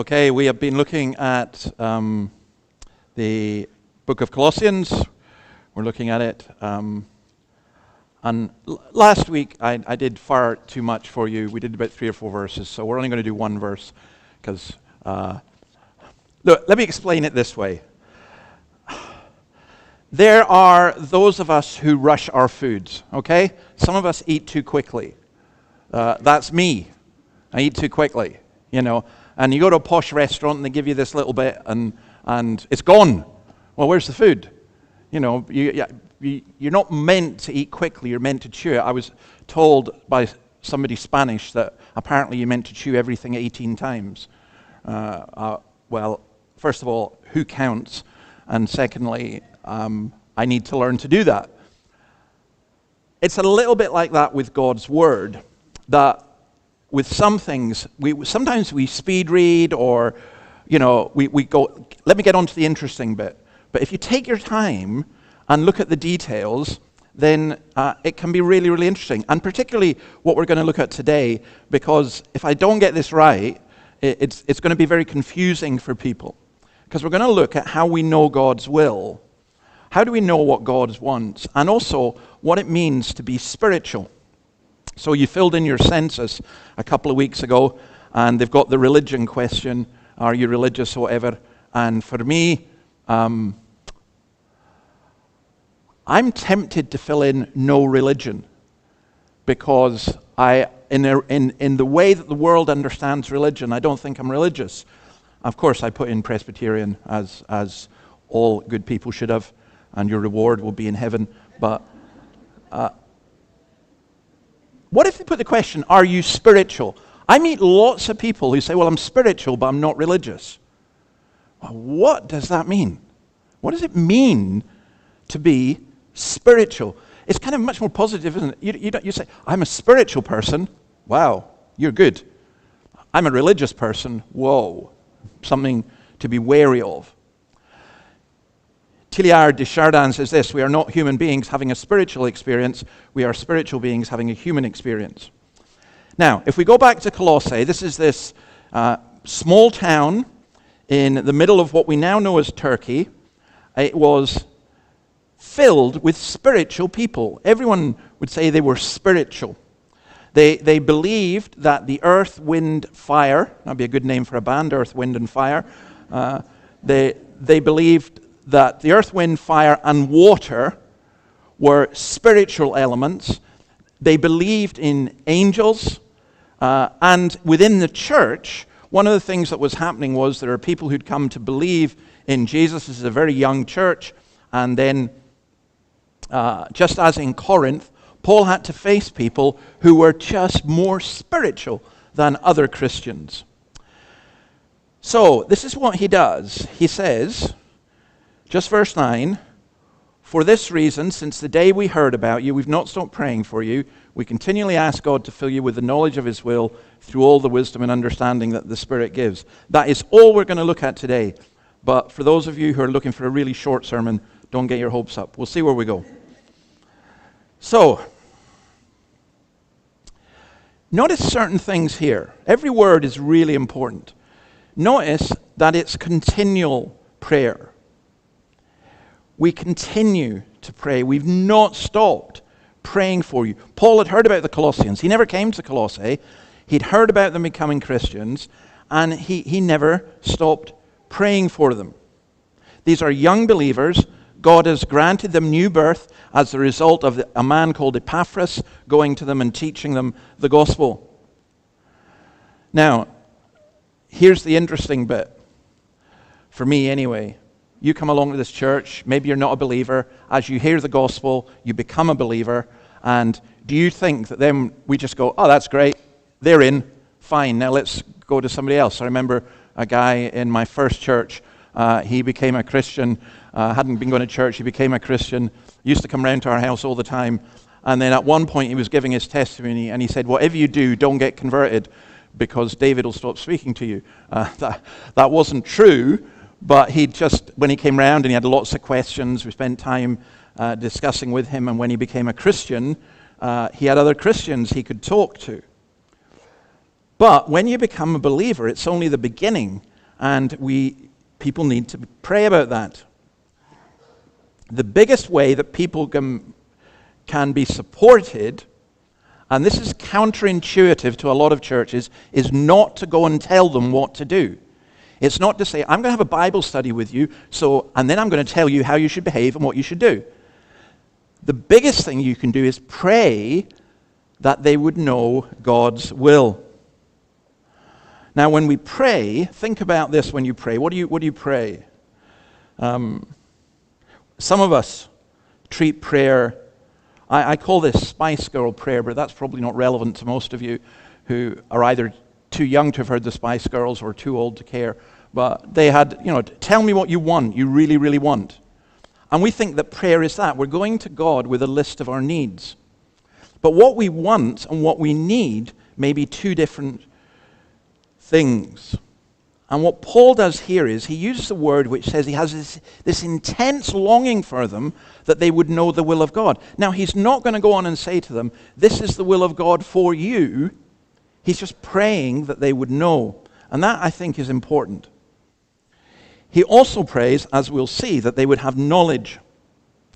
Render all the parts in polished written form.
Okay, we have been looking at the book of Colossians. We're looking at it. And last week, I did far too much for you. We did about 3 or 4 verses, so we're only going to do one verse. Because, look, let me explain it this way. There are those of us who rush our foods, okay? Some of us eat too quickly. That's me. I eat too quickly, you know. And you go to a posh restaurant and they give you this little bit and it's gone. Well, where's the food? You know, you're not meant to eat quickly. You're meant to chew it. I was told by somebody Spanish that apparently you're meant to chew everything 18 times. Well, first of all, who counts? And secondly, I need to learn to do that. It's a little bit like that with God's Word, that with some things, sometimes we speed read or, you know, we go, let me get on to the interesting bit. But if you take your time and look at the details, then it can be really, really interesting. And particularly what we're going to look at today, because if I don't get this right, it's going to be very confusing for people. Because we're going to look at how we know God's will. How do we know what God wants? And also what it means to be spiritual. So you filled in your census a couple of weeks ago, and they've got the religion question, are you religious or whatever? And for me, I'm tempted to fill in no religion, because in the way that the world understands religion, I don't think I'm religious. Of course, I put in Presbyterian, as all good people should have, and your reward will be in heaven. But what if they put the question, are you spiritual? I meet lots of people who say, well, I'm spiritual, but I'm not religious. Well, what does that mean? What does it mean to be spiritual? It's kind of much more positive, isn't it? You say, I'm a spiritual person. Wow, you're good. I'm a religious person. Whoa, something to be wary of. Teilhard de Chardin says this, we are not human beings having a spiritual experience, we are spiritual beings having a human experience. Now, if we go back to Colossae, this is this small town in the middle of what we now know as Turkey. It was filled with spiritual people. Everyone would say they were spiritual. They believed that the earth, wind, fire, that'd be a good name for a band, Earth, Wind, and Fire. They believed that the earth, wind, fire, and water were spiritual elements. They believed in angels. And within the church, one of the things that was happening was there are people who'd come to believe in Jesus. This is a very young church. And then, just as in Corinth, Paul had to face people who were just more spiritual than other Christians. So, this is what he does. He says, just verse 9, for this reason, since the day we heard about you, we've not stopped praying for you. We continually ask God to fill you with the knowledge of his will through all the wisdom and understanding that the Spirit gives. That is all we're going to look at today. But for those of you who are looking for a really short sermon, don't get your hopes up. We'll see where we go. So, notice certain things here. Every word is really important. Notice that it's continual prayer. We continue to pray. We've not stopped praying for you. Paul had heard about the Colossians. He never came to Colossae. He'd heard about them becoming Christians, and he never stopped praying for them. These are young believers. God has granted them new birth as a result of a man called Epaphras going to them and teaching them the gospel. Now, here's the interesting bit, for me anyway. You come along to this church, maybe you're not a believer. As you hear the gospel, you become a believer. And do you think that then we just go, oh, that's great, they're in, fine, now let's go to somebody else. I remember a guy in my first church, he became a Christian, hadn't been going to church, he became a Christian, used to come round to our house all the time. And then at one point he was giving his testimony and he said, whatever you do, don't get converted because David will stop speaking to you. That wasn't true. But when he came round and he had lots of questions, we spent time discussing with him, and when he became a Christian, he had other Christians he could talk to. But when you become a believer, it's only the beginning. and people need to pray about that. The biggest way that people can be supported, and this is counterintuitive to a lot of churches, is not to go and tell them what to do. It's not to say, I'm going to have a Bible study with you, and then I'm going to tell you how you should behave and what you should do. The biggest thing you can do is pray that they would know God's will. Now, when we pray, think about this when you pray. What do you pray? Some of us treat prayer, I call this Spice Girl prayer, but that's probably not relevant to most of you who are either too young to have heard the Spice Girls or too old to care. But they had, tell me what you want, you really, really want. And we think that prayer is that. We're going to God with a list of our needs. But what we want and what we need may be two different things. And what Paul does here is he uses a word which says he has this intense longing for them that they would know the will of God. Now, he's not going to go on and say to them, this is the will of God for you. He's just praying that they would know. And that, I think, is important. He also prays, as we'll see, that they would have knowledge.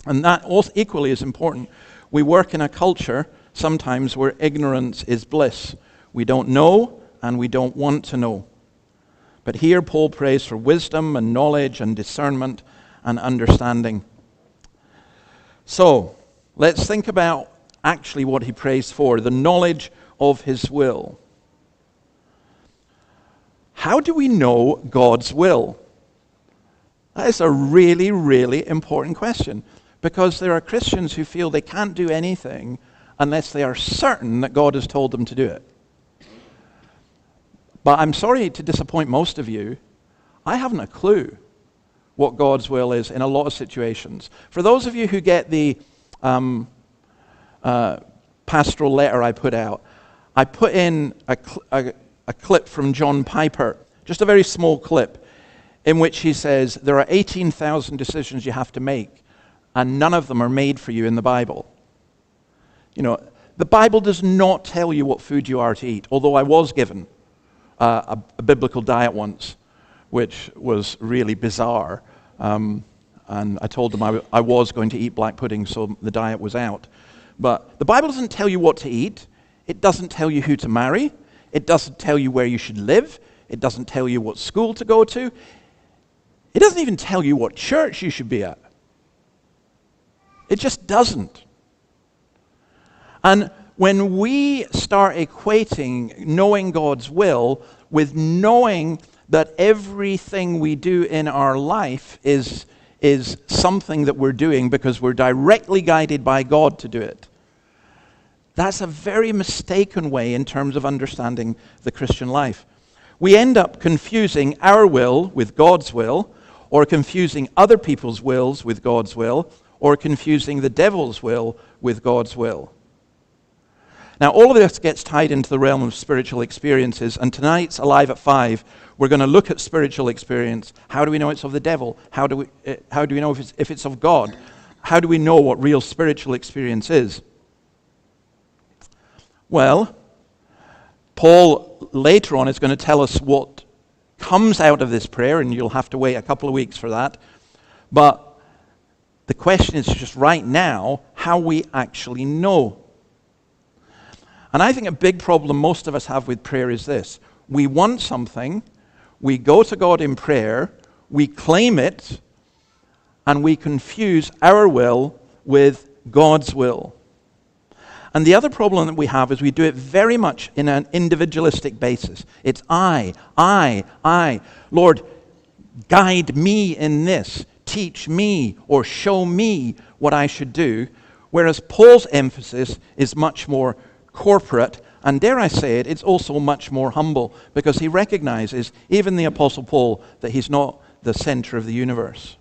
And that also equally is important. We work in a culture sometimes where ignorance is bliss. We don't know and we don't want to know. But here Paul prays for wisdom and knowledge and discernment and understanding. So, let's think about actually what he prays for, the knowledge of his will. How do we know God's will? That is a really, really important question, because there are Christians who feel they can't do anything unless they are certain that God has told them to do it. But I'm sorry to disappoint most of you. I haven't a clue what God's will is in a lot of situations. For those of you who get the pastoral letter I put out, I put in a clip from John Piper, just a very small clip, in which he says, there are 18,000 decisions you have to make, and none of them are made for you in the Bible. The Bible does not tell you what food you are to eat, although I was given a biblical diet once, which was really bizarre. And I told them I was going to eat black pudding, so the diet was out. But the Bible doesn't tell you what to eat. It doesn't tell you who to marry. It doesn't tell you where you should live. It doesn't tell you what school to go to. It doesn't even tell you what church you should be at. It just doesn't. And when we start equating knowing God's will with knowing that everything we do in our life is something that we're doing because we're directly guided by God to do it, that's a very mistaken way in terms of understanding the Christian life. We end up confusing our will with God's will, or confusing other people's wills with God's will, or confusing the devil's will with God's will. Now, all of this gets tied into the realm of spiritual experiences, and tonight's Alive at 5, we're going to look at spiritual experience. How do we know it's of the devil? How do we know if it's of God? How do we know what real spiritual experience is? Well, Paul later on is going to tell us what comes out of this prayer, and you'll have to wait a couple of weeks for that. But the question is just right now how we actually know. And I think a big problem most of us have with prayer is this. We want something, we go to God in prayer, we claim it, and we confuse our will with God's will. And the other problem that we have is we do it very much in an individualistic basis. It's I. Lord, guide me in this. Teach me or show me what I should do. Whereas Paul's emphasis is much more corporate, and dare I say it, it's also much more humble, because he recognizes, even the Apostle Paul, that he's not the center of the universe.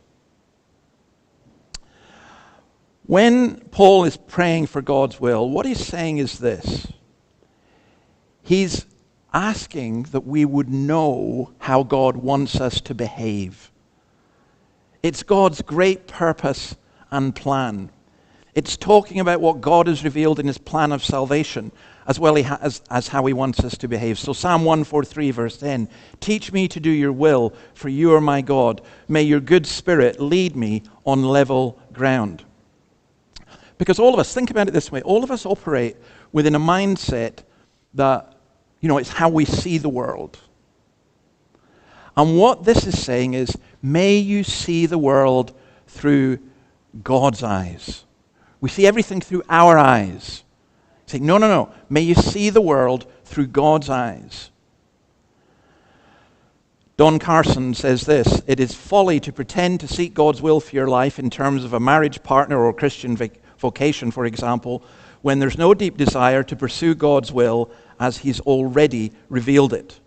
When Paul is praying for God's will, what he's saying is this. He's asking that we would know how God wants us to behave. It's God's great purpose and plan. It's talking about what God has revealed in his plan of salvation, as well as how he wants us to behave. So Psalm 143, verse 10, teach me to do your will, for you are my God. May your good spirit lead me on level ground. Because all of us, think about it this way, all of us operate within a mindset that, it's how we see the world. And what this is saying is, may you see the world through God's eyes. We see everything through our eyes. Say, no. May you see the world through God's eyes. Don Carson says this, it is folly to pretend to seek God's will for your life in terms of a marriage partner or Christian vocation, for example, when there's no deep desire to pursue God's will as he's already revealed it.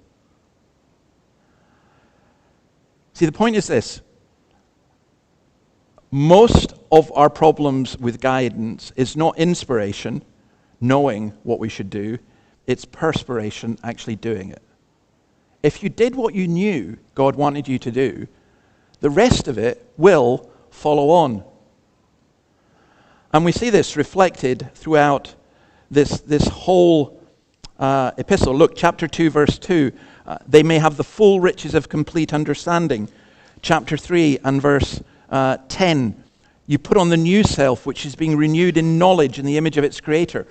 See, the point is this. Most of our problems with guidance is not inspiration, knowing what we should do. It's perspiration, actually doing it. If you did what you knew God wanted you to do, the rest of it will follow on. And we see this reflected throughout this whole epistle. Look, chapter 2, verse 2. They may have the full riches of complete understanding. Chapter 3 and verse 10. You put on the new self, which is being renewed in knowledge in the image of its creator.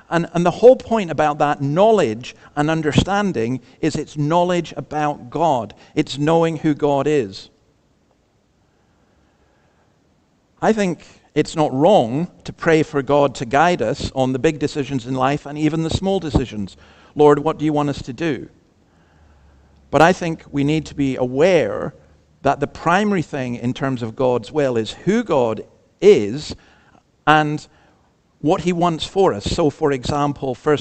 And the whole point about that knowledge and understanding is it's knowledge about God. It's knowing who God is. I think it's not wrong to pray for God to guide us on the big decisions in life and even the small decisions. Lord, what do you want us to do? But I think we need to be aware that the primary thing in terms of God's will is who God is and what he wants for us. So, for example, 1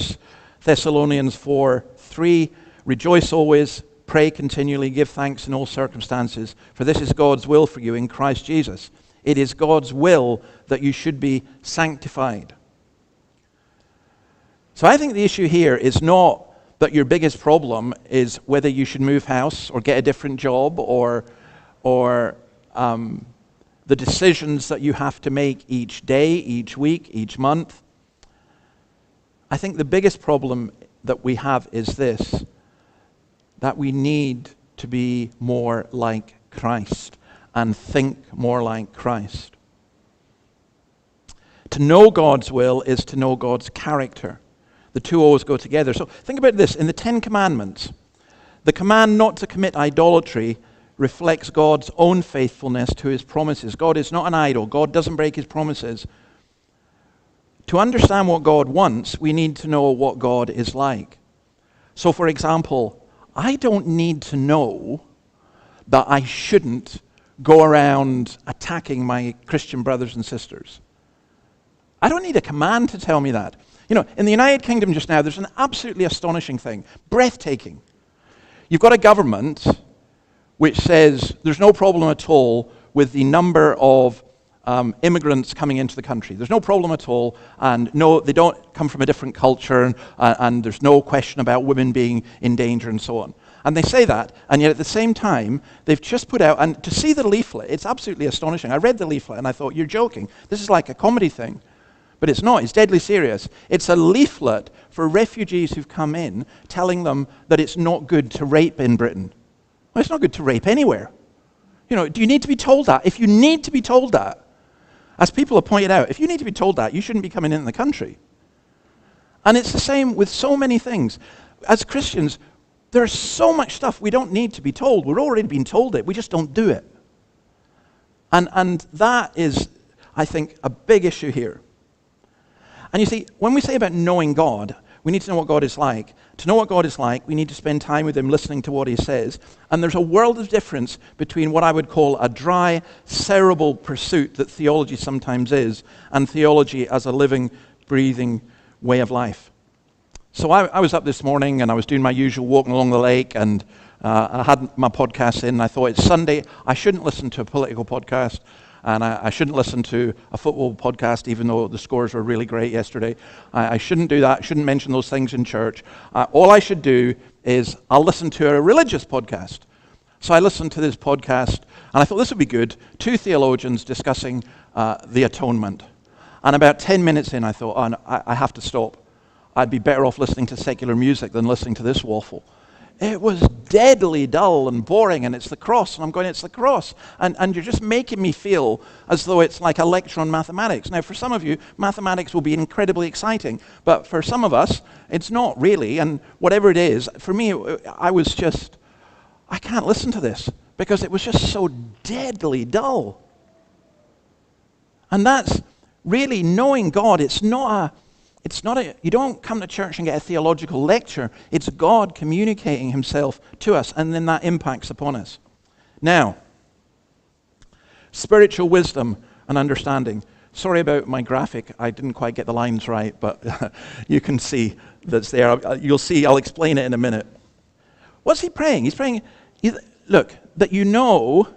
Thessalonians 4:3, rejoice always, pray continually, give thanks in all circumstances, for this is God's will for you in Christ Jesus. It is God's will that you should be sanctified. So I think the issue here is not that your biggest problem is whether you should move house or get a different job or the decisions that you have to make each day, each week, each month. I think the biggest problem that we have is this, that we need to be more like Christ and think more like Christ. To know God's will is to know God's character. The two always go together. So think about this. In the 10 Commandments, the command not to commit idolatry reflects God's own faithfulness to his promises. God is not an idol. God doesn't break his promises. To understand what God wants, we need to know what God is like. So, for example, I don't need to know that I shouldn't go around attacking my Christian brothers and sisters. I don't need a command to tell me that. In the United Kingdom just now, there's an absolutely astonishing thing, breathtaking. You've got a government which says there's no problem at all with the number of immigrants coming into the country. There's no problem at all, and no, they don't come from a different culture, and there's no question about women being in danger and so on. And they say that, and yet at the same time, they've just put out, and to see the leaflet, it's absolutely astonishing. I read the leaflet and I thought, you're joking. This is like a comedy thing. But it's not. It's deadly serious. It's a leaflet for refugees who've come in telling them that it's not good to rape in Britain. Well, it's not good to rape anywhere. Do you need to be told that? If you need to be told that, as people have pointed out, if you need to be told that, you shouldn't be coming in the country. And it's the same with so many things. As Christians, there's so much stuff we don't need to be told. We're already being told it. We just don't do it. And that is, I think, a big issue here. And you see, when we say about knowing God, we need to know what God is like. To know what God is like, we need to spend time with him listening to what he says. And there's a world of difference between what I would call a dry, cerebral pursuit that theology sometimes is, and theology as a living, breathing way of life. So I was up this morning and I was doing my usual walking along the lake, and I had my podcast in. I thought, it's Sunday, I shouldn't listen to a political podcast. And I shouldn't listen to a football podcast, even though the scores were really great yesterday. I shouldn't do that. I shouldn't mention those things in church. All I should do is I'll listen to a religious podcast. So I listened to this podcast, and I thought this would be good. 2 theologians discussing the atonement. And about 10 minutes in, I thought, oh, no, I have to stop. I'd be better off listening to secular music than listening to this waffle. It was deadly dull and boring, and it's the cross. And I'm going, it's the cross. And you're just making me feel as though it's like a lecture on mathematics. Now, for some of you, mathematics will be incredibly exciting. But for some of us, it's not really. And whatever it is, for me, I can't listen to this because it was just so deadly dull. And that's really knowing God. It's not a, you don't come to church and get a theological lecture. It's God communicating himself to us, and then that impacts upon us. Now, spiritual wisdom and understanding. Sorry about my graphic. I didn't quite get the lines right, but you can see that's there. You'll see, I'll explain it in a minute. What's he praying? He's praying, look, that you know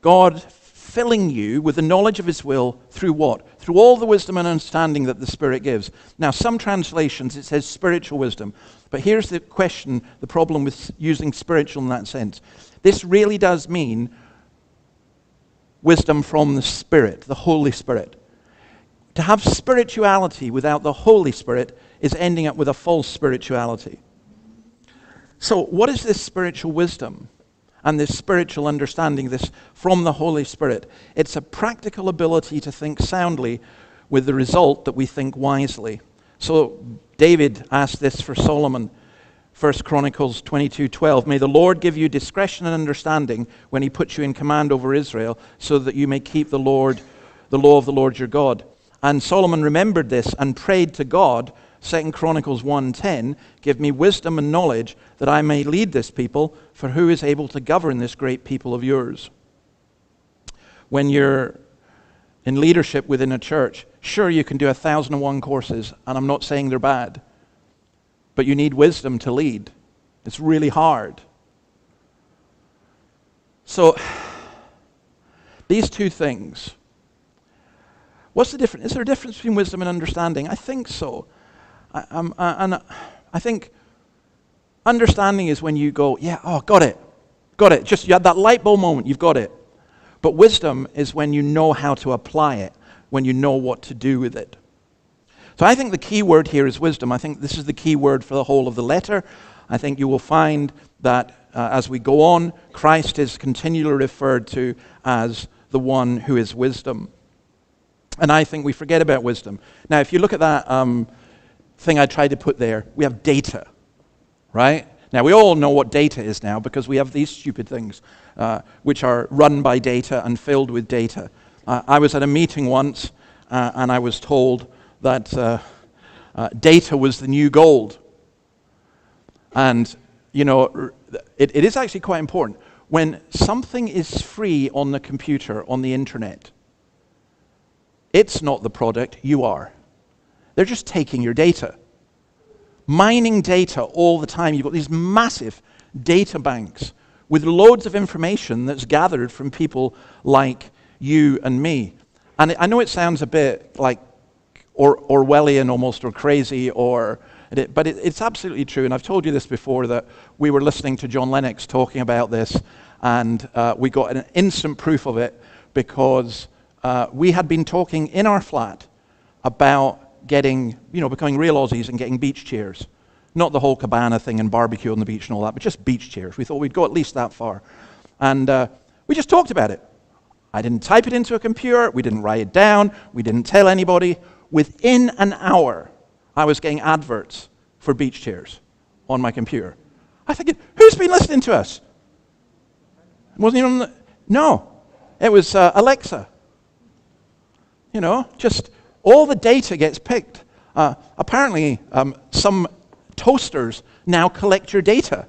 God filling you with the knowledge of his will through what? Through all the wisdom and understanding that the Spirit gives. Now, some translations, it says spiritual wisdom. But here's the question, the problem with using spiritual in that sense. This really does mean wisdom from the Spirit, the Holy Spirit. To have spirituality without the Holy Spirit is ending up with a false spirituality. So, what is this spiritual wisdom and this spiritual understanding, this from the Holy Spirit? It's a practical ability to think soundly with the result that we think wisely. So David asked this for Solomon, 1 Chronicles 22:12. May the Lord give you discretion and understanding when he puts you in command over Israel, so that you may keep the law of the Lord your God. And Solomon remembered this and prayed to God, 2 Chronicles 1:10, give me wisdom and knowledge that I may lead this people, for who is able to govern this great people of yours? When you're in leadership within a church, sure, you can do 1,001 courses, and I'm not saying they're bad, but you need wisdom to lead. It's really hard. So, these two things. What's the difference? Is there a difference between wisdom and understanding? I think so. And I think understanding is when you go, yeah, oh, got it. Just you had that light bulb moment, you've got it. But wisdom is when you know how to apply it, when you know what to do with it. So I think the key word here is wisdom. I think this is the key word for the whole of the letter. I think you will find that as we go on, Christ is continually referred to as the one who is wisdom. And I think we forget about wisdom. Now, if you look at that thing I tried to put there, we have data, right? Now, we all know what data is now because we have these stupid things which are run by data and filled with data. I was at a meeting once and I was told that data was the new gold. And, you know, it is actually quite important. When something is free on the computer, on the internet, it's not the product, you are. They're just taking your data. Mining data all the time. You've got these massive data banks with loads of information that's gathered from people like you and me. And I know it sounds a bit like Orwellian almost, or crazy, but it's absolutely true. And I've told you this before, that we were listening to John Lennox talking about this, and we got an instant proof of it because we had been talking in our flat about becoming real Aussies and getting beach chairs. Not the whole cabana thing and barbecue on the beach and all that, but just beach chairs. We thought we'd go at least that far. And we just talked about it. I didn't type it into a computer. We didn't write it down. We didn't tell anybody. Within an hour, I was getting adverts for beach chairs on my computer. I think, who's been listening to us? Wasn't even no. It was Alexa. You know, just all the data gets picked. Apparently, some toasters now collect your data.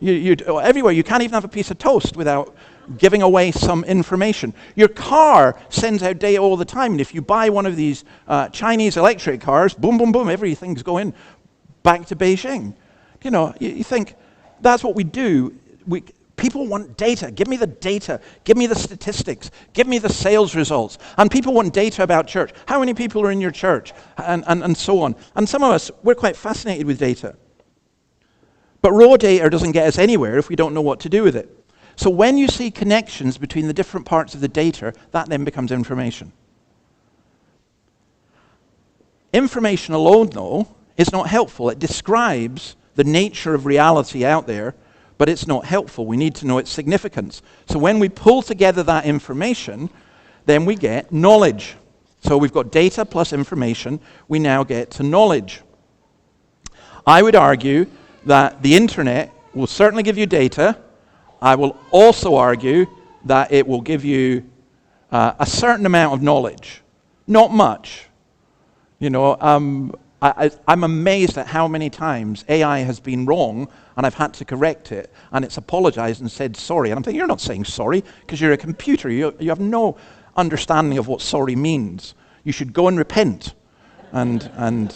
Everywhere, you can't even have a piece of toast without giving away some information. Your car sends out data all the time, and if you buy one of these Chinese electric cars, boom, boom, boom, everything's going back to Beijing. You know, you think that's what we do. People want data. Give me the data. Give me the statistics. Give me the sales results. And people want data about church. How many people are in your church? And so on. And some of us, we're quite fascinated with data. But raw data doesn't get us anywhere if we don't know what to do with it. So when you see connections between the different parts of the data, that then becomes information. Information alone, though, is not helpful. It describes the nature of reality out there, but it's not helpful. We need to know its significance. So when we pull together that information, then we get knowledge. So we've got data plus information. We now get to knowledge. I would argue that the internet will certainly give you data. I will also argue that it will give you a certain amount of knowledge. Not much. I'm amazed at how many times AI has been wrong and I've had to correct it and it's apologized and said sorry. And I'm thinking, you're not saying sorry because you're a computer. You have no understanding of what sorry means. You should go and repent. And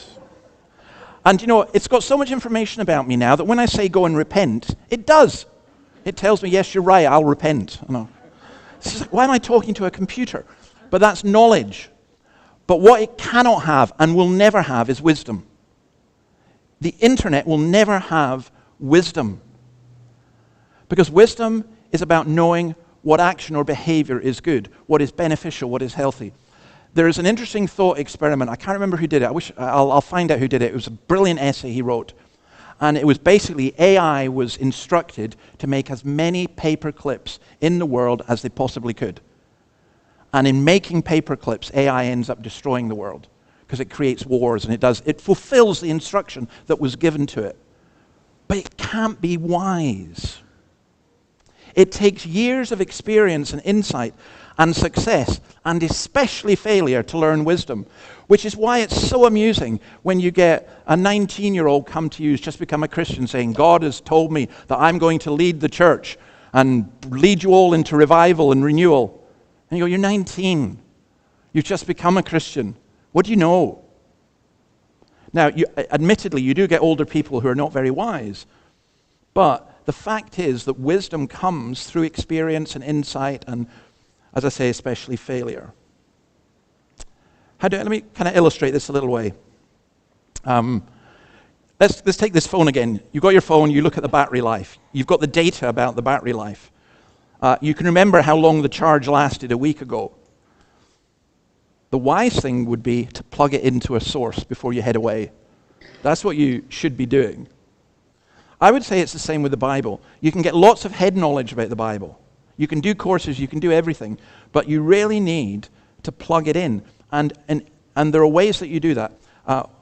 it's got so much information about me now that when I say go and repent, it does. It tells me, yes, you're right, I'll repent. It's like, why am I talking to a computer? But that's knowledge. But what it cannot have and will never have is wisdom. The internet will never have wisdom. Because wisdom is about knowing what action or behavior is good, what is beneficial, what is healthy. There is an interesting thought experiment. I can't remember who did it. I'll find out who did it. It was a brilliant essay he wrote. And it was basically AI was instructed to make as many paper clips in the world as they possibly could. And in making paper clips, AI ends up destroying the world because it creates wars and it fulfills the instruction that was given to it. But it can't be wise. It takes years of experience and insight and success, and especially failure, to learn wisdom, which is why it's so amusing when you get a 19-year-old come to you who's just become a Christian saying, God has told me that I'm going to lead the church and lead you all into revival and renewal. And you go, you're 19. You've just become a Christian. What do you know? Now, admittedly, you do get older people who are not very wise, but the fact is that wisdom comes through experience and insight and, as I say, especially failure. Let me kind of illustrate this a little way. Let's take this phone again. You've got your phone, you look at the battery life. You've got the data about the battery life. You can remember how long the charge lasted a week ago. The wise thing would be to plug it into a source before you head away. That's what you should be doing. I would say it's the same with the Bible. You can get lots of head knowledge about the Bible. You can do courses, you can do everything, but you really need to plug it in. And there are ways that you do that.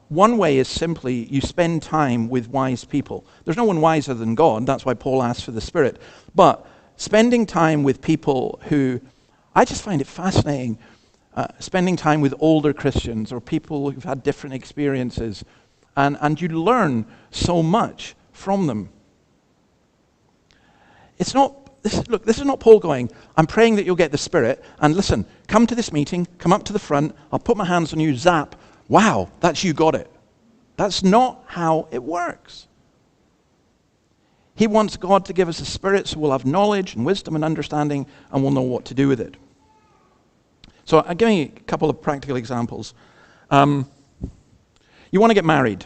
One way is simply you spend time with wise people. There's no one wiser than God. That's why Paul asks for the Spirit. But spending time with people who, I just find it fascinating, spending time with older Christians or people who've had different experiences, and you learn so much from them. This is not Paul going, I'm praying that you'll get the Spirit, and listen, come to this meeting, come up to the front, I'll put my hands on you, zap, wow, that's you got it. That's not how it works. He wants God to give us the Spirit so we'll have knowledge and wisdom and understanding and we'll know what to do with it. So I'll give you a couple of practical examples. You want to get married.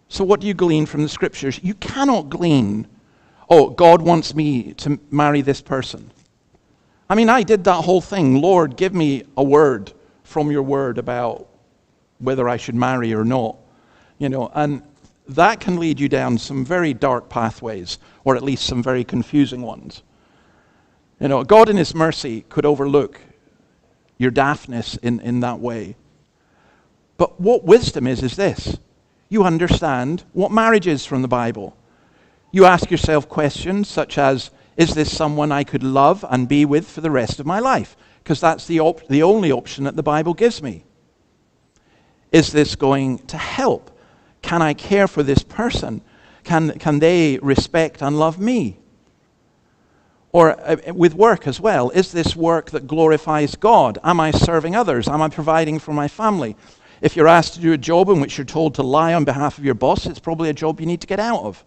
So what do you glean from the Scriptures? You cannot glean, oh, God wants me to marry this person. I mean, I did that whole thing. Lord, give me a word from your word about whether I should marry or not. And that can lead you down some very dark pathways, or at least some very confusing ones. God in his mercy could overlook your daftness in that way. But what wisdom is this. You understand what marriage is from the Bible. You ask yourself questions such as, is this someone I could love and be with for the rest of my life? Because that's the only option that the Bible gives me. Is this going to help? Can I care for this person? Can they respect and love me? Or with work as well, is this work that glorifies God? Am I serving others? Am I providing for my family? If you're asked to do a job in which you're told to lie on behalf of your boss, it's probably a job you need to get out of.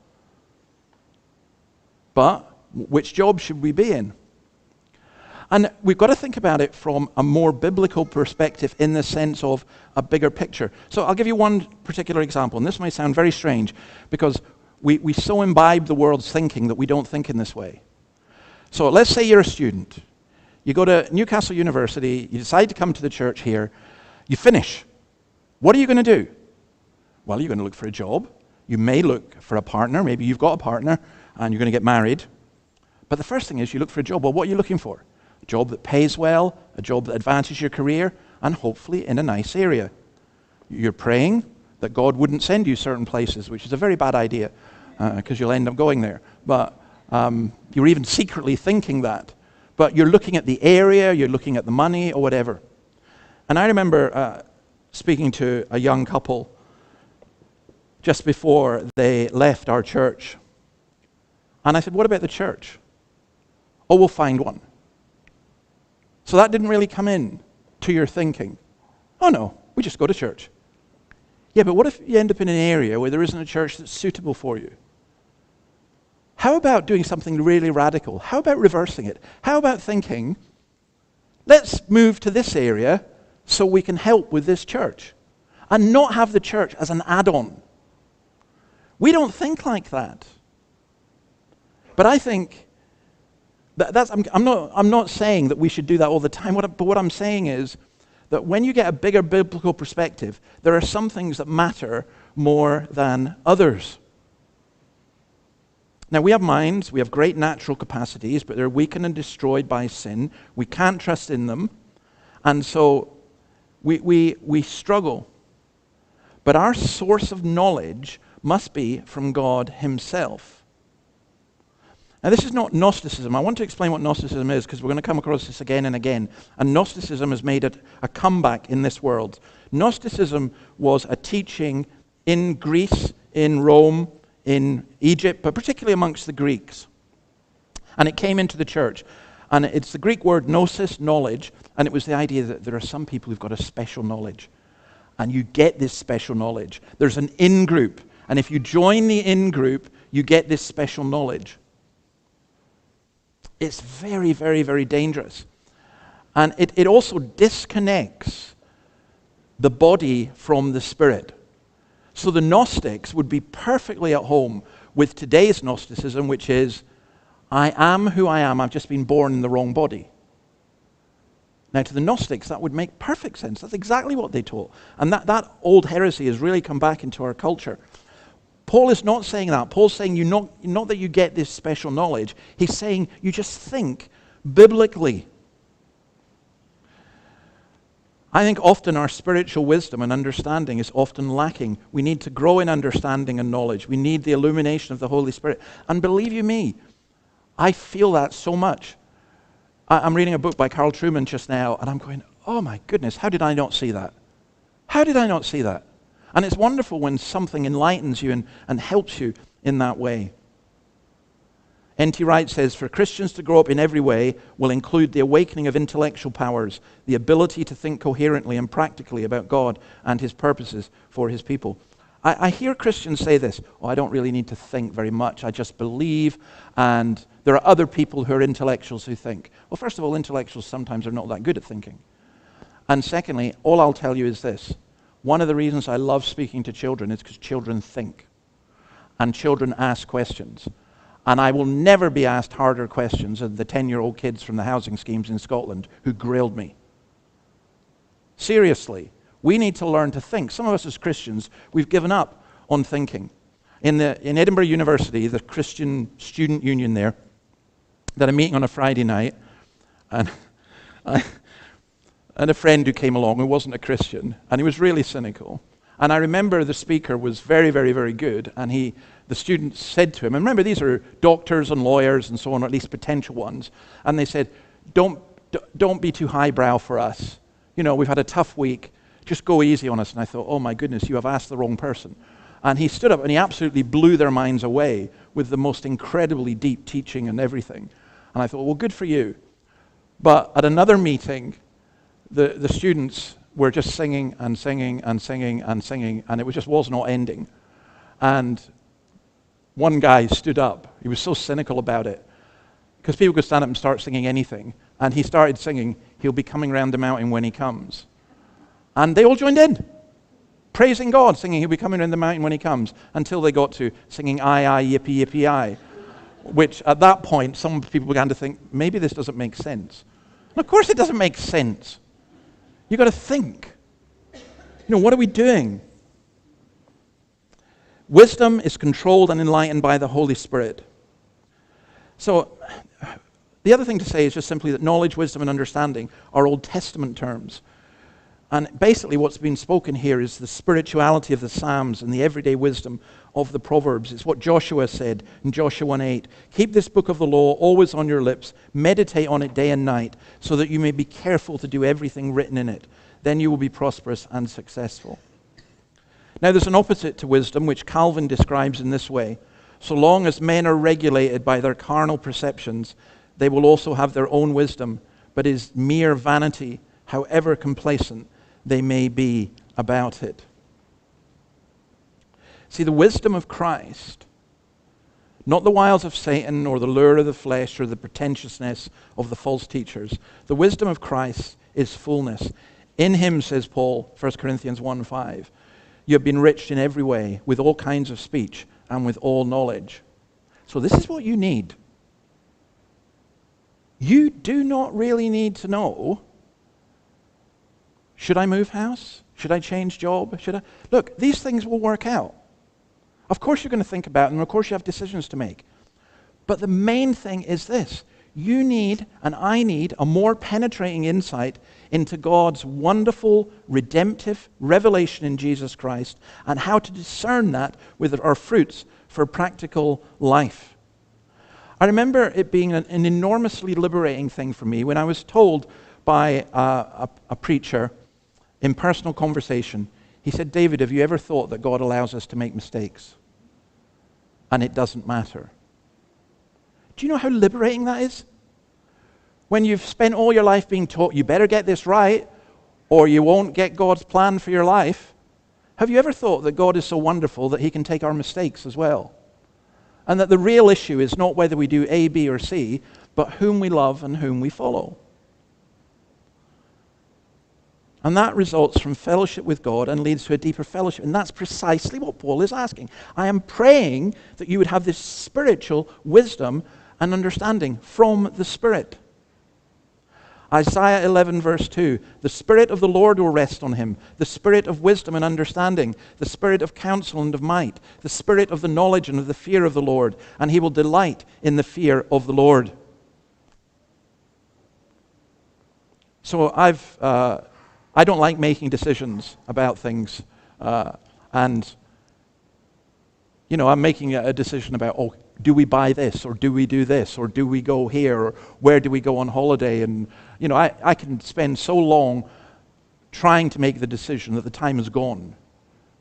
But which job should we be in? And we've got to think about it from a more biblical perspective in the sense of a bigger picture. So I'll give you one particular example, and this may sound very strange, because we so imbibe the world's thinking that we don't think in this way. So let's say you're a student. You go to Newcastle University, you decide to come to the church here, you finish. What are you going to do? Well, you're going to look for a job. You may look for a partner. Maybe you've got a partner and you're going to get married. But the first thing is you look for a job. Well, what are you looking for? A job that pays well, a job that advances your career, and hopefully in a nice area. You're praying that God wouldn't send you certain places, which is a very bad idea because you'll end up going there. But you're even secretly thinking that. But you're looking at the area, you're looking at the money or whatever. And I remember speaking to a young couple just before they left our church. And I said, what about the church? Oh, we'll find one. So that didn't really come in to your thinking. Oh no, we just go to church. Yeah, but what if you end up in an area where there isn't a church that's suitable for you? How about doing something really radical? How about reversing it? How about thinking, let's move to this area so we can help with this church and not have the church as an add-on. We don't think like that. But I think I'm not saying that we should do that all the time. But what I'm saying is that when you get a bigger biblical perspective, there are some things that matter more than others. Now, we have minds, we have great natural capacities, but they're weakened and destroyed by sin. We can't trust in them. And so we struggle. But our source of knowledge must be from God himself. Now, this is not Gnosticism. I want to explain what Gnosticism is because we're going to come across this again and again. And Gnosticism has made a comeback in this world. Gnosticism was a teaching in Greece, in Rome, in Egypt, but particularly amongst the Greeks. And it came into the church. And it's the Greek word gnosis, knowledge, and it was the idea that there are some people who've got a special knowledge. And you get this special knowledge. There's an in-group. And if you join the in-group, you get this special knowledge. It's very, very, very dangerous. And it also disconnects the body from the spirit. So the Gnostics would be perfectly at home with today's Gnosticism, which is, I am who I am, I've just been born in the wrong body. Now to the Gnostics, that would make perfect sense. That's exactly what they taught. And that old heresy has really come back into our culture. Paul is not saying that. Paul's saying not that you get this special knowledge. He's saying you just think biblically. I think often our spiritual wisdom and understanding is often lacking. We need to grow in understanding and knowledge. We need the illumination of the Holy Spirit. And believe you me, I feel that so much. I'm reading a book by Carl Trueman just now, and I'm going, oh my goodness, how did I not see that? How did I not see that? And it's wonderful when something enlightens you and helps you in that way. N.T. Wright says, for Christians to grow up in every way will include the awakening of intellectual powers, the ability to think coherently and practically about God and his purposes for his people. I hear Christians say this, oh, I don't really need to think very much, I just believe, and there are other people who are intellectuals who think. Well, first of all, intellectuals sometimes are not that good at thinking. And secondly, all I'll tell you is this. One of the reasons I love speaking to children is because children think. And children ask questions. And I will never be asked harder questions than the 10-year-old kids from the housing schemes in Scotland who grilled me. Seriously, we need to learn to think. Some of us as Christians, we've given up on thinking. In Edinburgh University, the Christian Student Union there, they had a meeting on a Friday night, and a friend who came along who wasn't a Christian, and he was really cynical. And I remember the speaker was very, very, very good, and the students said to him, and remember these are doctors and lawyers and so on, or at least potential ones, and they said, don't be too highbrow for us. You know, we've had a tough week, just go easy on us. And I thought, oh my goodness, you have asked the wrong person. And he stood up and he absolutely blew their minds away with the most incredibly deep teaching and everything. And I thought, well, good for you. But at another meeting, the students were just singing and singing and singing and singing, and it was not ending. And one guy stood up. He was so cynical about it, because people could stand up and start singing anything. And he started singing, he'll be coming round the mountain when he comes. And they all joined in. praising God, singing, he'll be coming in the mountain when he comes, until they got to singing, aye, aye, yippee, yippee, aye. Which, at that point, some people began to think, maybe this doesn't make sense. And of course it doesn't make sense. You've got to think. What are we doing? Wisdom is controlled and enlightened by the Holy Spirit. So, the other thing to say is just simply that knowledge, wisdom, and understanding are Old Testament terms. And basically what's been spoken here is the spirituality of the Psalms and the everyday wisdom of the Proverbs. It's what Joshua said in Joshua 1:8. Keep this book of the law always on your lips. Meditate on it day and night, so that you may be careful to do everything written in it. Then you will be prosperous and successful. Now there's an opposite to wisdom, which Calvin describes in this way. So long as men are regulated by their carnal perceptions, they will also have their own wisdom, but is mere vanity, however complacent they may be about it. See, the wisdom of Christ, not the wiles of Satan or the lure of the flesh or the pretentiousness of the false teachers. The wisdom of Christ is fullness. In him, says Paul, 1 Corinthians 1:5, you have been enriched in every way with all kinds of speech and with all knowledge. So this is what you need. You do not really need to know, should I move house? Should I change job? Look, these things will work out. Of course you're going to think about them. Of course you have decisions to make. But the main thing is this. You need, and I need, a more penetrating insight into God's wonderful, redemptive revelation in Jesus Christ and how to discern that with our fruits for practical life. I remember it being an enormously liberating thing for me when I was told by a preacher in personal conversation. He said, David, have you ever thought that God allows us to make mistakes? And it doesn't matter. Do you know how liberating that is? When you've spent all your life being taught, you better get this right, or you won't get God's plan for your life. Have you ever thought that God is so wonderful that he can take our mistakes as well? And that the real issue is not whether we do A, B, or C, but whom we love and whom we follow. And that results from fellowship with God and leads to a deeper fellowship. And that's precisely what Paul is asking. I am praying that you would have this spiritual wisdom and understanding from the Spirit. Isaiah 11 verse 2, the Spirit of the Lord will rest on him, the Spirit of wisdom and understanding, the Spirit of counsel and of might, the Spirit of the knowledge and of the fear of the Lord, and he will delight in the fear of the Lord. So I don't like making decisions about things, and I'm making a decision about, do we buy this, or do we do this, or do we go here, or where do we go on holiday? And I can spend so long trying to make the decision that the time is gone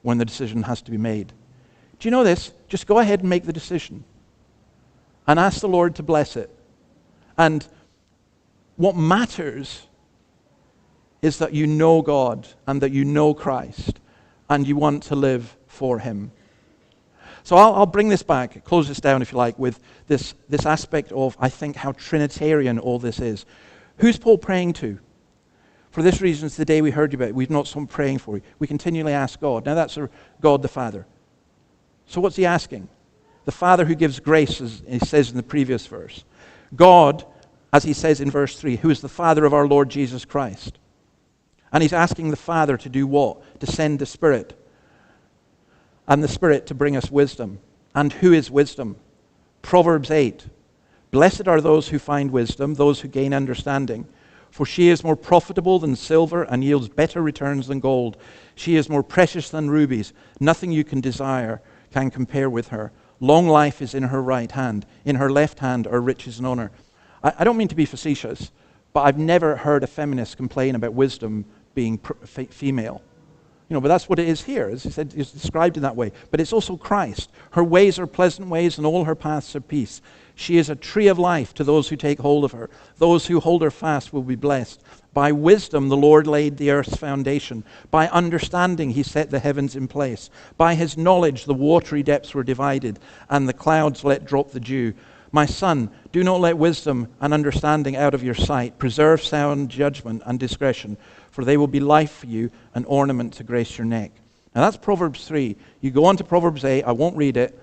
when the decision has to be made. Do you know this? Just go ahead and make the decision and ask the Lord to bless it. And what matters is that you know God and that you know Christ and you want to live for him. So I'll bring this back, close this down if you like, with this aspect of, I think, how Trinitarian all this is. Who's Paul praying to? For this reason, it's the day we heard you about it. We've not stopped praying for you. We continually ask God. Now that's God the Father. So what's he asking? The Father who gives grace, as he says in the previous verse. God, as he says in verse 3, who is the Father of our Lord Jesus Christ. And he's asking the Father to do what? To send the Spirit. And the Spirit to bring us wisdom. And who is wisdom? Proverbs 8. Blessed are those who find wisdom, those who gain understanding. For she is more profitable than silver and yields better returns than gold. She is more precious than rubies. Nothing you can desire can compare with her. Long life is in her right hand. In her left hand are riches and honor. I don't mean to be facetious, but I've never heard a feminist complain about wisdom being female. But that's what it is here. As he said, it's described in that way. But it's also Christ. Her ways are pleasant ways, and all her paths are peace. She is a tree of life to those who take hold of her. Those who hold her fast will be blessed. By wisdom the Lord laid the earth's foundation. By understanding he set the heavens in place. By his knowledge the watery depths were divided, and the clouds let drop the dew. My son, do not let wisdom and understanding out of your sight. Preserve sound judgment and discretion, for they will be life for you, an ornament to grace your neck. And that's Proverbs 3. You go on to Proverbs 8, I won't read it,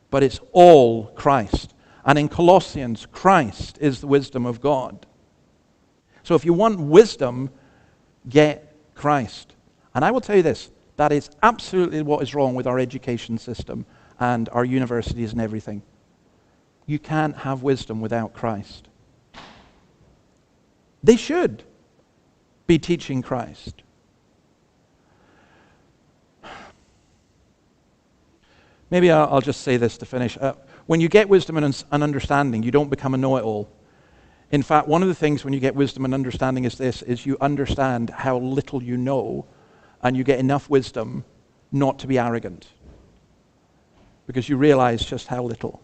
but it's all Christ. And in Colossians, Christ is the wisdom of God. So if you want wisdom, get Christ. And I will tell you this, that is absolutely what is wrong with our education system and our universities and everything. You can't have wisdom without Christ. They should be teaching Christ. Maybe I'll just say this to finish. When you get wisdom and understanding, you don't become a know-it-all. In fact, one of the things when you get wisdom and understanding is you understand how little you know, and you get enough wisdom not to be arrogant, because you realize just how little.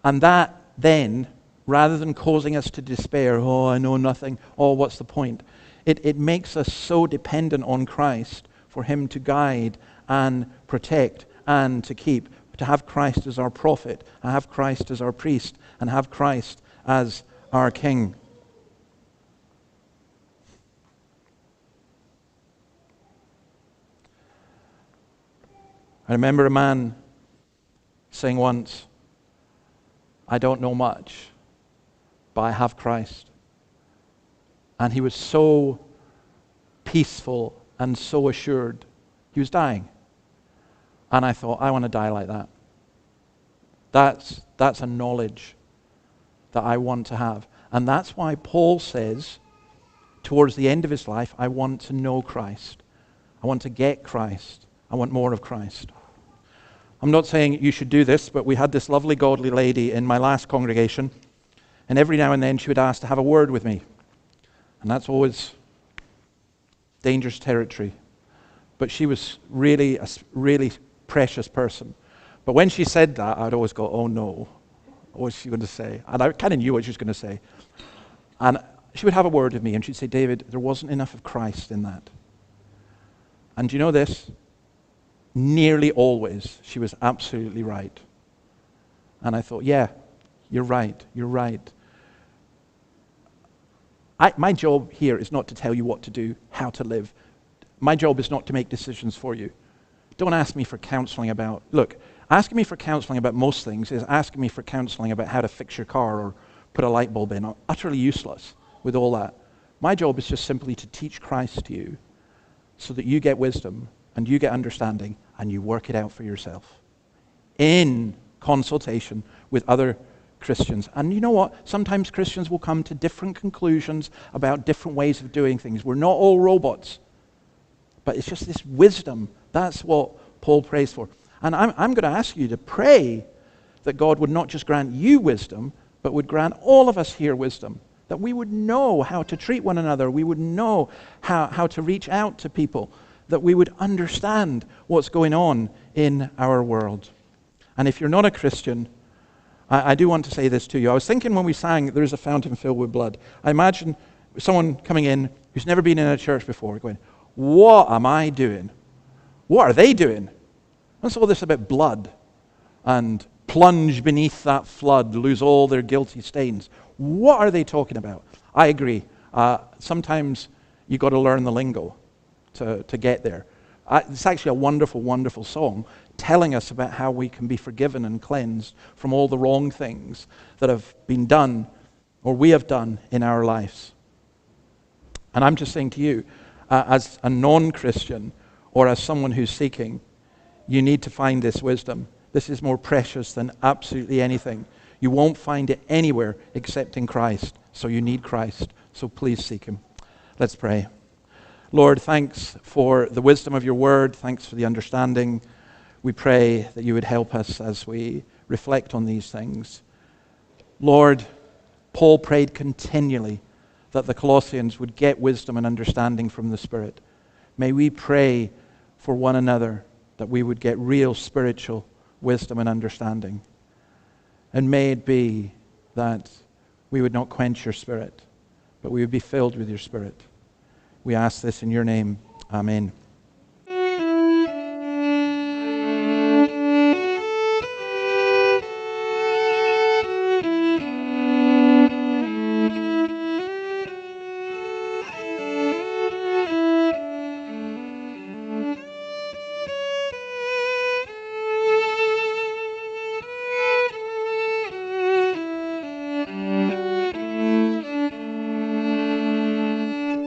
And that then, rather than causing us to despair, oh, I know nothing, oh, what's the point? It makes us so dependent on Christ for him to guide and protect and to keep, to have Christ as our prophet, and have Christ as our priest, and have Christ as our king. I remember a man saying once, I don't know much, but I have Christ. And he was so peaceful and so assured. He was dying. And I thought, I want to die like that. That's a knowledge that I want to have. And that's why Paul says, towards the end of his life, I want to know Christ. I want to get Christ. I want more of Christ. I'm not saying you should do this, but we had this lovely godly lady in my last congregation, and every now and then she would ask to have a word with me. And that's always dangerous territory. But she was really a really precious person. But when she said that, I'd always go, oh no, what's she going to say? And I kind of knew what she was going to say. And she would have a word with me, and she'd say, David, there wasn't enough of Christ in that. And do you know this? Nearly always, she was absolutely right. And I thought, yeah, you're right, you're right. My job here is not to tell you what to do, how to live. My job is not to make decisions for you. Don't ask me for counseling about, look, asking me for counseling about most things is asking me for counseling about how to fix your car or put a light bulb in. I'm utterly useless with all that. My job is just simply to teach Christ to you so that you get wisdom and you get understanding and you work it out for yourself in consultation with other Christians. And you know what? Sometimes Christians will come to different conclusions about different ways of doing things. We're not all robots. But it's just this wisdom. That's what Paul prays for. And I'm going to ask you to pray that God would not just grant you wisdom, but would grant all of us here wisdom. That we would know how to treat one another. We would know how to reach out to people. That we would understand what's going on in our world. And if you're not a Christian, I do want to say this to you. I was thinking when we sang, there's a fountain filled with blood. I imagine someone coming in who's never been in a church before going, what am I doing? What are they doing? What's all this about blood? And plunge beneath that flood, lose all their guilty stains. What are they talking about? I agree. Sometimes you've got to learn the lingo to get there. It's actually a wonderful, wonderful song telling us about how we can be forgiven and cleansed from all the wrong things that have been done or we have done in our lives. And I'm just saying to you, as a non-Christian or as someone who's seeking, you need to find this wisdom. This is more precious than absolutely anything. You won't find it anywhere except in Christ. So you need Christ. So please seek him. Let's pray. Lord, thanks for the wisdom of your word. Thanks for the understanding. We pray that you would help us as we reflect on these things. Lord, Paul prayed continually that the Colossians would get wisdom and understanding from the Spirit. May we pray for one another that we would get real spiritual wisdom and understanding. And may it be that we would not quench your Spirit, but we would be filled with your Spirit. We ask this in your name. Amen.